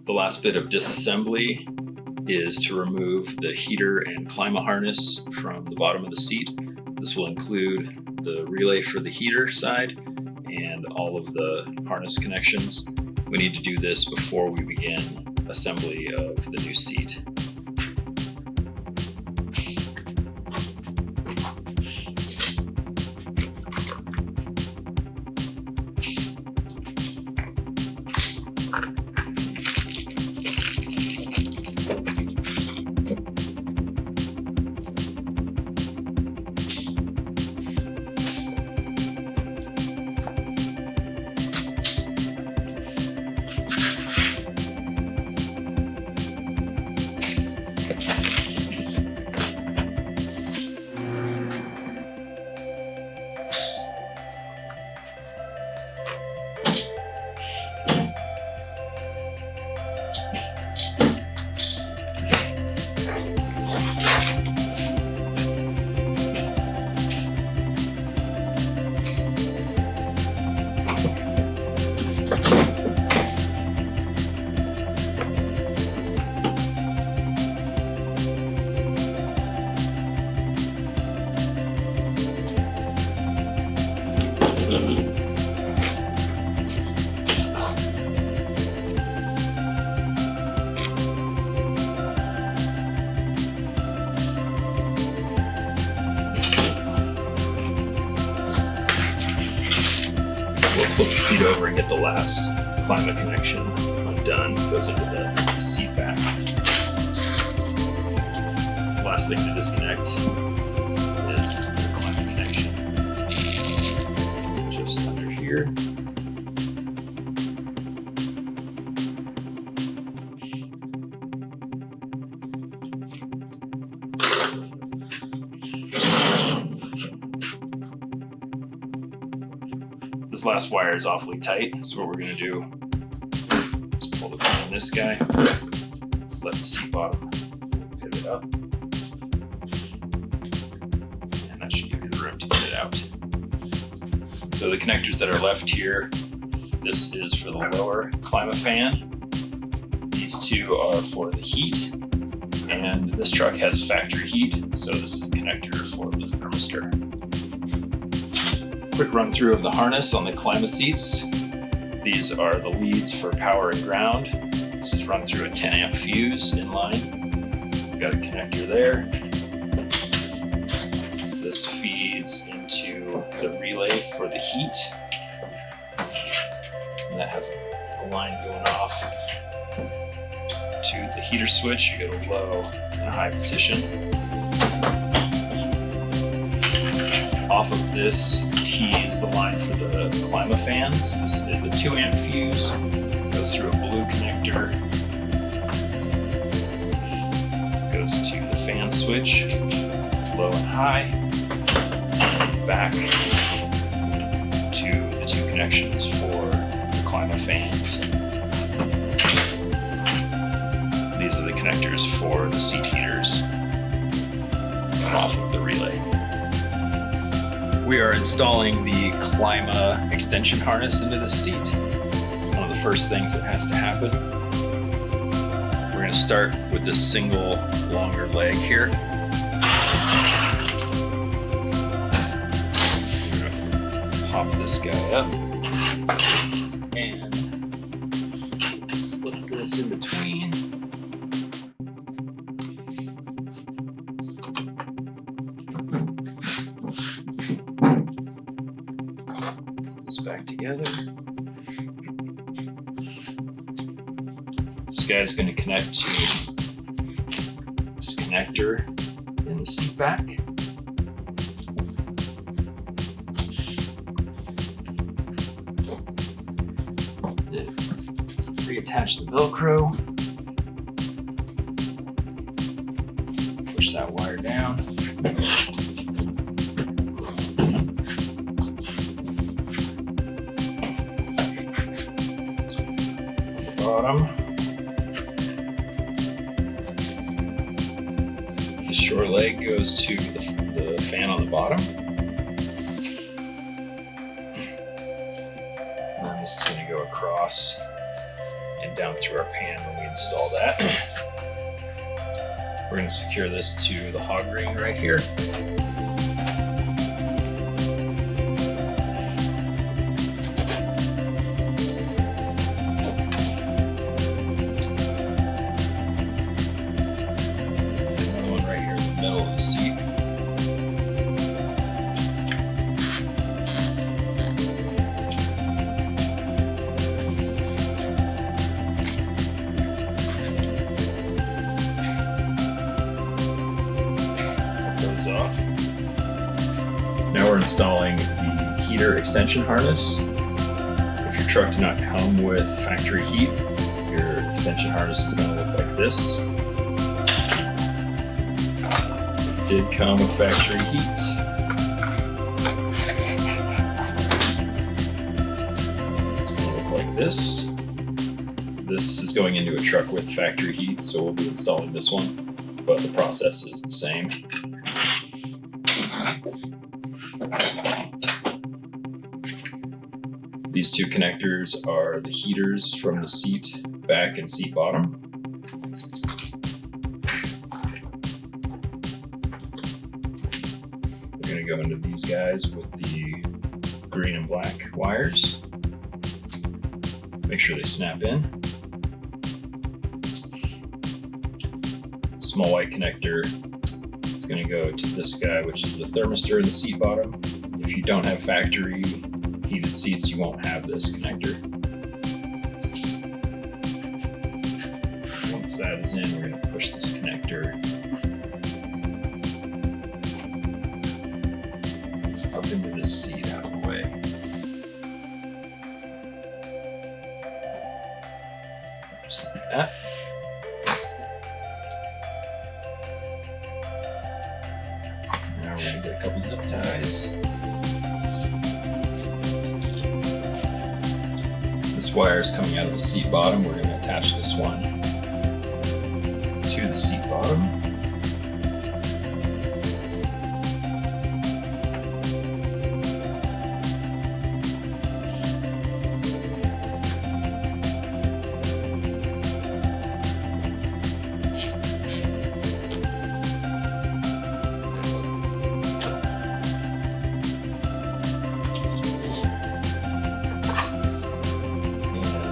The last bit of disassembly is to remove the heater and Klima harness from the bottom of the seat. This will include the relay for the heater side and all of the harness connections. We need to do this before we begin assembly of the new seat. We'll flip the seat over and get the last Klima connection undone. Goes into the seat back. Last thing to disconnect is the Klima connection. Just under here. This last wire is awfully tight, so what we're going to do is pull the pin on this guy, let the seat bottom pivot up, and that should give you the room to get it out. So the connectors that are left here, this is for the lower Klima fan, these two are for the heat, and this truck has factory heat, so this is a connector for the thermistor. Quick run through of the harness on the Klima seats. These are the leads for power and ground. This is run through a 10 amp fuse in line. We've got a connector there. This feeds into the relay for the heat. And that has a line going off to the heater switch. You get a low and a high position. Off of this tees the line for the Klima fans. This is the 2 amp fuse, goes through a blue connector, goes to the fan switch, low and high, back to the 2 connections for the Klima fans. These are the connectors for the seat heaters, come off of the relay. We are installing the Klima extension harness into the seat. It's one of the first things that has to happen. We're going to start with this single longer leg here. We're going to pop this guy up and slip this in between. Back together. This guy's going to connect to this connector in the seat back. Reattach the Velcro. Push that wire down. Bottom. The short leg goes to the fan on the bottom. And then this is going to go across and down through our pan when we install that. We're going to secure this to the hog ring right here. Another one right here in the middle of the seat. Off. Now we're installing the heater extension harness. If your truck did not come with factory heat, your extension harness is going to look like this. It did come with factory heat. It's going to look like this. This is going into a truck with factory heat, so we'll be installing this one, but the process is the same. These two connectors are the heaters from the seat back and seat bottom. We're going to go into these guys with the green and black wires. Make sure they snap in. Small white connector is going to go to this guy, which is the thermistor in the seat bottom. If you don't have factory heated seats, you won't have this connector. Once that is in, we're going to push this connector up into this seat out of the way. Just like that. Now we're going to get a couple zip ties. This wire is coming out of the seat bottom. We're going to attach this one to the seat bottom.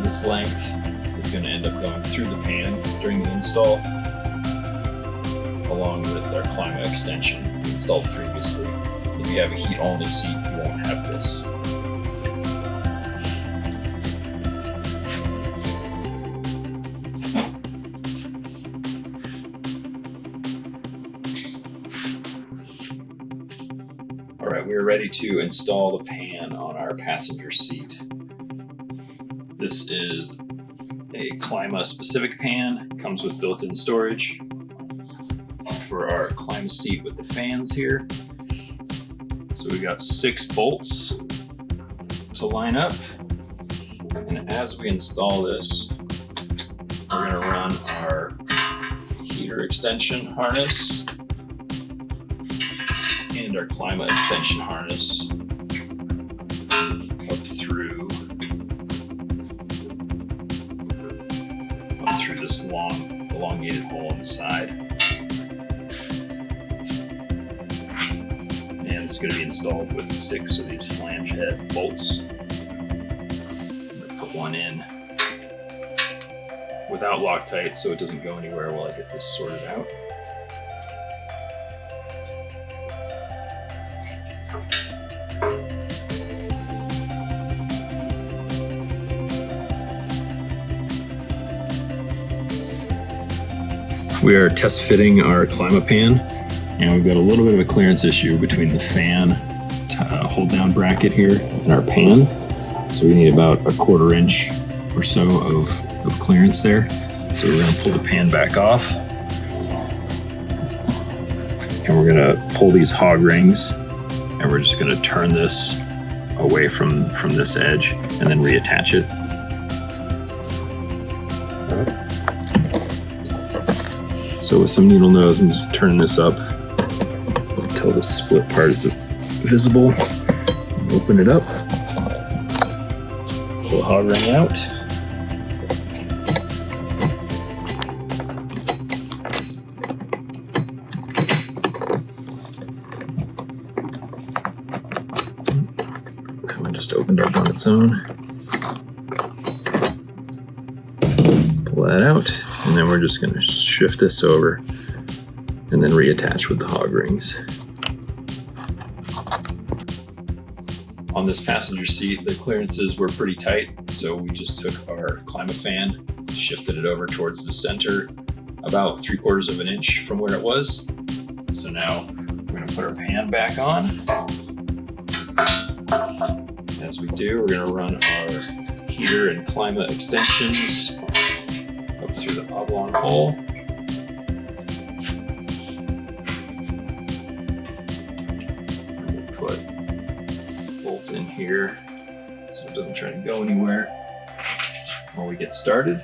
This length is going to end up going through the pan during the install, along with our Klima extension we installed previously. If you have a heat-only seat, you won't have this. All right, we are ready to install the pan on our passenger seat. This is a Klima specific pan. Comes with built-in storage for our Klima seat with the fans here. So we got 6 bolts to line up. And as we install this, we're going to run our heater extension harness and our Klima extension harness up through this long elongated hole on the side. And it's going to be installed with 6 of these flange head bolts. I'm going to put one in without Loctite so it doesn't go anywhere while I get this sorted out. We are test fitting our Klima pan, and we've got a little bit of a clearance issue between the fan hold down bracket here and our pan. So we need about a 1/4 inch or so of clearance there. So we're going to pull the pan back off, and we're going to pull these hog rings, and we're just going to turn this away from this edge and then reattach it. So with some needle nose, I'm just turning this up until the split part is visible. Open it up, pull the hog ring out, opened up on its own. Pull that out, and then we're just going to shift this over and then reattach with the hog rings. On this passenger seat, the clearances were pretty tight, so we just took our Klima fan, shifted it over towards the center, about 3/4 of an inch from where it was. So now we're going to put our pan back on. As we do, we're going to run our heater and Klima extensions up through the oblong hole. We'll put bolts in here so it doesn't try to go anywhere while we get started.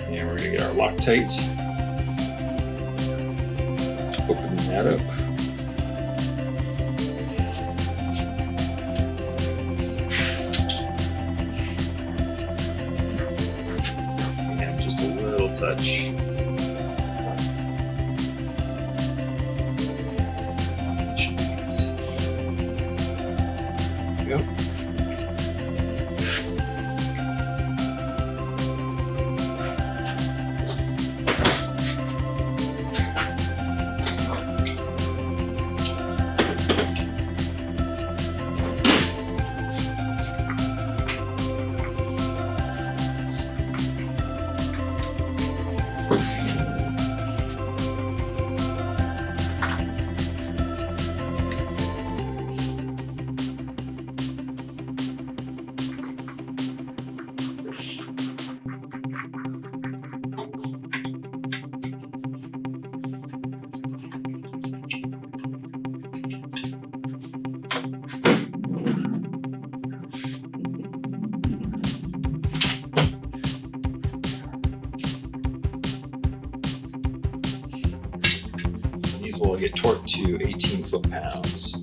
And we're going to get our Loctite. Open that up. And just a little touch. Jeez. There we go. These will get torqued to 18 foot-pounds.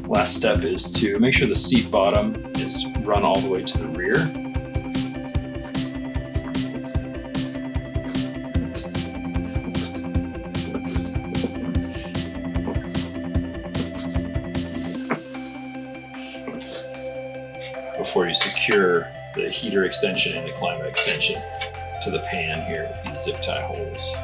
Last step is to make sure the seat bottom is run all the way to the rear. Before you secure the heater extension and the Klima extension to the pan here with these zip tie holes.